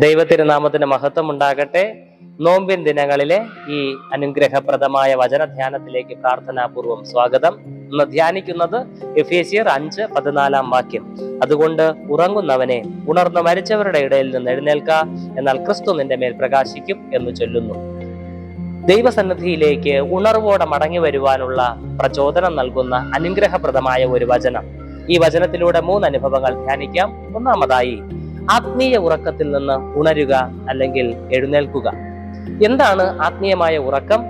ദൈവത്തിരുനാമത്തിന്റെ മഹത്വം ഉണ്ടാകട്ടെ. നോമ്പിൻ ദിനങ്ങളിലെ ഈ അനുഗ്രഹപ്രദമായ വചനധ്യാനത്തിലേക്ക് പ്രാർത്ഥനാപൂർവം സ്വാഗതം. ഇന്ന് ധ്യാനിക്കുന്നത് എഫേസ്യർ 5:14 വാക്യം. അതുകൊണ്ട് ഉറങ്ങുന്നവനെ ഉണർന്ന് മരിച്ചവരുടെ ഇടയിൽ നിന്ന് എഴുന്നേൽക്ക, എന്നാൽ ക്രിസ്തു നിന്റെ മേൽ പ്രകാശിക്കും എന്ന് ചൊല്ലുന്നു. ദൈവസന്നിധിയിലേക്ക് ഉണർവോടെ മടങ്ങി വരുവാനുള്ള പ്രചോദനം നൽകുന്ന അനുഗ്രഹപ്രദമായ ഒരു വചനം. ഈ വചനത്തിലൂടെ 3 അനുഭവങ്ങൾ ധ്യാനിക്കാം. ഒന്നാമതായി, ആത്മീയ ഉറക്കത്തിൽ നിന്ന് ഉണരുക അല്ലെങ്കിൽ എഴുന്നേൽക്കുക. എന്താണ് ആത്മീയമായ ഉറക്കം?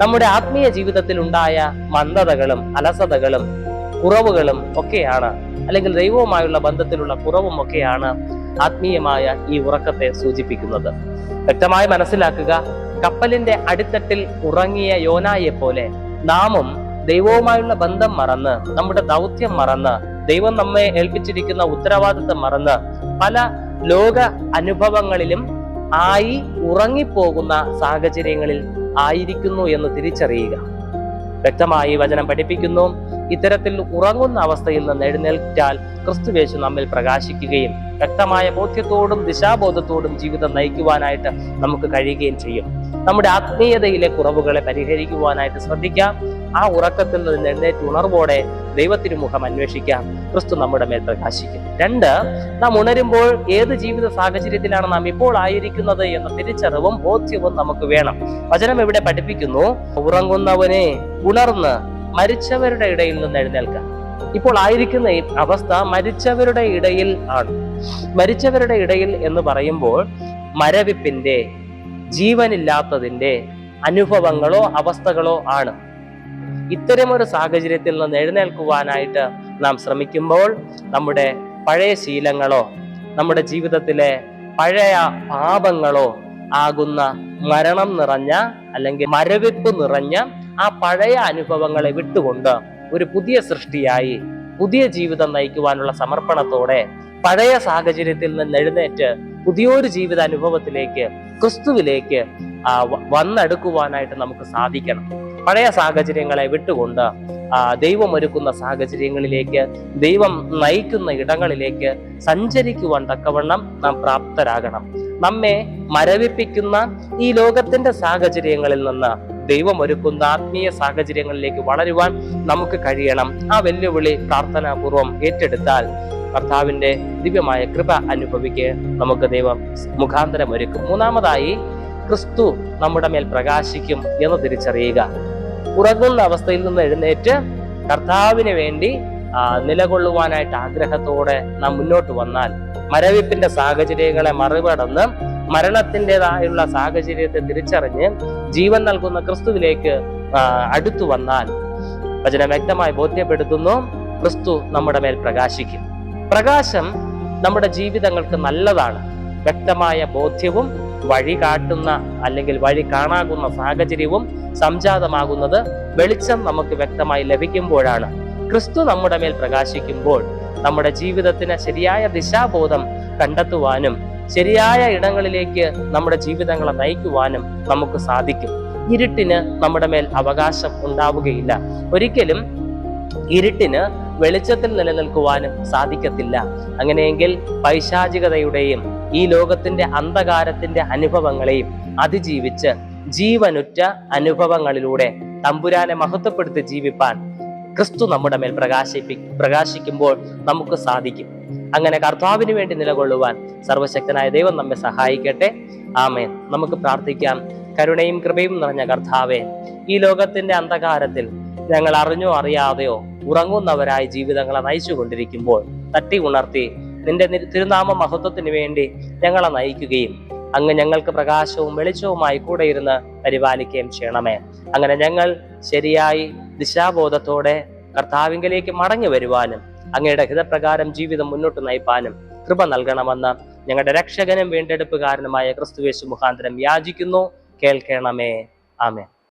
നമ്മുടെ ആത്മീയ ജീവിതത്തിൽ ഉണ്ടായ മന്ദതകളും അലസതകളും കുറവുകളും ഒക്കെയാണ്, അല്ലെങ്കിൽ ദൈവവുമായുള്ള ബന്ധത്തിലുള്ള കുറവും ഒക്കെയാണ് ആത്മീയമായ ഈ ഉറക്കത്തെ സൂചിപ്പിക്കുന്നത്. വ്യക്തമായി മനസ്സിലാക്കുക, കപ്പലിന്റെ അടിത്തട്ടിൽ ഉറങ്ങിയ യോനായെ പോലെ നാമും ദൈവവുമായുള്ള ബന്ധം മറന്ന്, നമ്മുടെ ദൗത്യം മറന്ന്, ദൈവം നമ്മെ ഏൽപ്പിച്ചിരിക്കുന്ന ഉത്തരവാദിത്തം മറന്ന് പല ലോക അനുഭവങ്ങളിലും ആയി ഉറങ്ങിപ്പോകുന്ന സാഹചര്യങ്ങളിൽ ആയിരിക്കുന്നു എന്ന് തിരിച്ചറിയുക. വ്യക്തമായി വചനം പഠിപ്പിക്കുന്നു, ഇത്തരത്തിൽ ഉറങ്ങുന്ന അവസ്ഥയിൽ നിന്ന് എഴുന്നേൽറ്റാൽ ക്രിസ്തുയേശു നമ്മിൽ പ്രകാശിക്കുകയും വ്യക്തമായ ബോധ്യത്തോടും ദിശാബോധത്തോടും ജീവിതം നയിക്കുവാനായിട്ട് നമുക്ക് കഴിയുകയും ചെയ്യും. നമ്മുടെ ആത്മീയതയിലെ കുറവുകളെ പരിഹരിക്കുവാനായിട്ട് ശ്രദ്ധിക്കാം. ആ ഉറക്കത്തിൽ നിന്ന് എഴുന്നേറ്റ് ഉണർവോടെ ദൈവത്തിരുമുഖം അന്വേഷിക്കാം. ക്രിസ്തു നമ്മുടെ മേൽ പ്രകാശിക്കും. 2, നാം ഉണരുമ്പോൾ ഏത് ജീവിത സാഹചര്യത്തിലാണ് നാം ഇപ്പോൾ ആയിരിക്കുന്നത് എന്ന തിരിച്ചറിവും ബോധ്യവും നമുക്ക് വേണം. വചനം ഇവിടെ പഠിപ്പിക്കുന്നു, ഉറങ്ങുന്നവനെ ഉണർന്ന് മരിച്ചവരുടെ ഇടയിൽ നിന്ന് എഴുന്നേൽക്കാം. ഇപ്പോൾ ആയിരിക്കുന്ന ഈ അവസ്ഥ മരിച്ചവരുടെ ഇടയിൽ ആണ്. മരിച്ചവരുടെ ഇടയിൽ എന്ന് പറയുമ്പോൾ മരവിപ്പിന്റെ, ജീവനില്ലാത്തതിന്റെ അനുഭവങ്ങളോ അവസ്ഥകളോ ആണ്. ഇത്തരമൊരു സാഹചര്യത്തിൽ നിന്ന് എഴുന്നേൽക്കുവാനായിട്ട് നാം ശ്രമിക്കുമ്പോൾ നമ്മുടെ പഴയ ശീലങ്ങളോ നമ്മുടെ ജീവിതത്തിലെ പഴയ പാപങ്ങളോ ആകുന്ന മരണം നിറഞ്ഞ അല്ലെങ്കിൽ മരവിപ്പ് നിറഞ്ഞ ആ പഴയ അനുഭവങ്ങളെ വിട്ടുകൊണ്ട് ഒരു പുതിയ സൃഷ്ടിയായി പുതിയ ജീവിതം നയിക്കുവാനുള്ള സമർപ്പണത്തോടെ പഴയ സാഹചര്യത്തിൽ നിന്ന് എഴുന്നേറ്റ് പുതിയൊരു ജീവിത അനുഭവത്തിലേക്ക്, ക്രിസ്തുവിലേക്ക് വന്നെടുക്കുവാനായിട്ട് നമുക്ക് സാധിക്കണം. പഴയ സാഹചര്യങ്ങളെ വിട്ടുകൊണ്ട് ദൈവം ഒരുക്കുന്ന സാഹചര്യങ്ങളിലേക്ക്, ദൈവം നയിക്കുന്ന ഇടങ്ങളിലേക്ക് സഞ്ചരിക്കുവാൻ തക്കവണ്ണം നാം പ്രാപ്തരാകണം. നമ്മെ മരവിപ്പിക്കുന്ന ഈ ലോകത്തിന്റെ സാഹചര്യങ്ങളിൽ നിന്ന് ദൈവം ഒരുക്കുന്ന ആത്മീയ സാഹചര്യങ്ങളിലേക്ക് വളരുവാൻ നമുക്ക് കഴിയണം. ആ വെല്ലുവിളി പ്രാർത്ഥനാപൂർവം ഏറ്റെടുത്താൽ കർത്താവിന്റെ ദിവ്യമായ കൃപ അനുഭവിക്ക് നമുക്ക് ദൈവം മുഖാന്തരം ഒരുക്കും. 3, ക്രിസ്തു നമ്മുടെ മേൽ പ്രകാശിക്കും എന്ന് തിരിച്ചറിയുക. ഉറങ്ങുന്ന അവസ്ഥയിൽ നിന്ന് എഴുന്നേറ്റ് കർത്താവിന് വേണ്ടി നിലകൊള്ളുവാനായിട്ട് ആഗ്രഹത്തോടെ നാം മുന്നോട്ട് വന്നാൽ, മരവിപ്പിന്റെ സാഹചര്യങ്ങളെ മറികടന്ന് മരണത്തിൻ്റെതായുള്ള സാഹചര്യത്തെ തിരിച്ചറിഞ്ഞ് ജീവൻ നൽകുന്ന ക്രിസ്തുവിലേക്ക് അടുത്തു വന്നാൽ, വചനം വ്യക്തമായി ബോധ്യപ്പെടുത്തുന്നു, ക്രിസ്തു നമ്മുടെ മേൽ പ്രകാശിക്കും. പ്രകാശം നമ്മുടെ ജീവിതങ്ങൾക്ക് നല്ലതാണ്. വ്യക്തമായ ബോധ്യവും വഴി കാട്ടുന്ന അല്ലെങ്കിൽ വഴി കാണാകുന്ന സാഹചര്യവും സംജാതമാകുന്നത് വെളിച്ചം നമുക്ക് വ്യക്തമായി ലഭിക്കുമ്പോഴാണ്. ക്രിസ്തു നമ്മുടെ മേൽ പ്രകാശിക്കുമ്പോൾ നമ്മുടെ ജീവിതത്തിന് ശരിയായ ദിശാബോധം കണ്ടെത്തുവാനും ശരിയായ ഇടങ്ങളിലേക്ക് നമ്മുടെ ജീവിതങ്ങളെ നയിക്കുവാനും നമുക്ക് സാധിക്കും. ഇരുട്ടിന് നമ്മുടെ മേൽ അവകാശം ഉണ്ടാവുകയില്ല. ഒരിക്കലും ഇരുട്ടിന് വെളിച്ചത്തിൽ നിലനിൽക്കുവാനും സാധിക്കത്തില്ല. അങ്ങനെയെങ്കിൽ പൈശാചികതയുടെയും ഈ ലോകത്തിന്റെ അന്ധകാരത്തിന്റെ അനുഭവങ്ങളെയും അതിജീവിച്ച് ജീവനുറ്റ അനുഭവങ്ങളിലൂടെ തമ്പുരാനെ മഹത്വപ്പെടുത്തി ജീവിപ്പാൻ ക്രിസ്തു നമ്മുടെ മേൽ പ്രകാശിക്കുമ്പോൾ നമുക്ക് സാധിക്കും. അങ്ങനെ കർത്താവിന് വേണ്ടി നിലകൊള്ളുവാൻ സർവശക്തനായ ദൈവം നമ്മെ സഹായിക്കട്ടെ. ആമേൻ. നമുക്ക് പ്രാർത്ഥിക്കാം. കരുണയും കൃപയും നിറഞ്ഞ കർത്താവേ, ഈ ലോകത്തിന്റെ അന്ധകാരത്തിൽ ഞങ്ങൾ അറിഞ്ഞോ അറിയാതെയോ ഉറങ്ങുന്നവരായി ജീവിതങ്ങളെ നയിച്ചുകൊണ്ടിരിക്കുമ്പോൾ തട്ടി ഉണർത്തി നിന്റെ തിരുനാമ മഹത്വത്തിന് വേണ്ടി ഞങ്ങളെ നയിക്കുകയും അങ്ങ് ഞങ്ങൾക്ക് പ്രകാശവും വെളിച്ചവുമായി കൂടെ ഇരുന്ന് പരിപാലിക്കുകയും ചെയ്യണമേ. അങ്ങനെ ഞങ്ങൾ ശരിയായി ദിശാബോധത്തോടെ കർത്താവിങ്കലേക്ക് മടങ്ങി വരുവാനും അങ്ങയുടെ ഹിതപ്രകാരം ജീവിതം മുന്നോട്ട് നയിപ്പാനും കൃപ നൽകണമെന്ന് ഞങ്ങളുടെ രക്ഷകനും വീണ്ടെടുപ്പുകാരനുമായ ക്രിസ്തുയേശു മുഖാന്തരം യാചിക്കുന്നു. കേൾക്കണമേ. ആമേൻ.